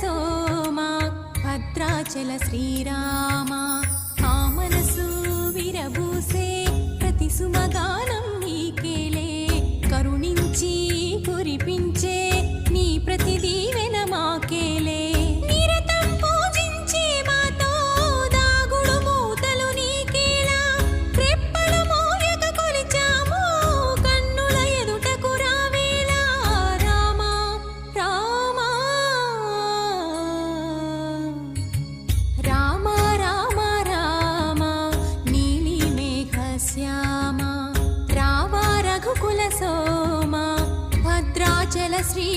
सोमा भद्राचल श्रीरामा आ मनसु विरबूसे प्रति सुमगानं नीकेले करुणिंची कुरिपिंचे नी प्रति दीवेन माकेले निरतं पूजिंचे मातो दागुडु मूतलु नीकेला రెప్పలు మోయక కొలిచాము కన్నుల ఎదుటకు రావేలా రామా రామా రామా రామా రామా నీలి మేఘ శ్యామ రావా రఘుకుల సోమ భద్రాచల శ్రీ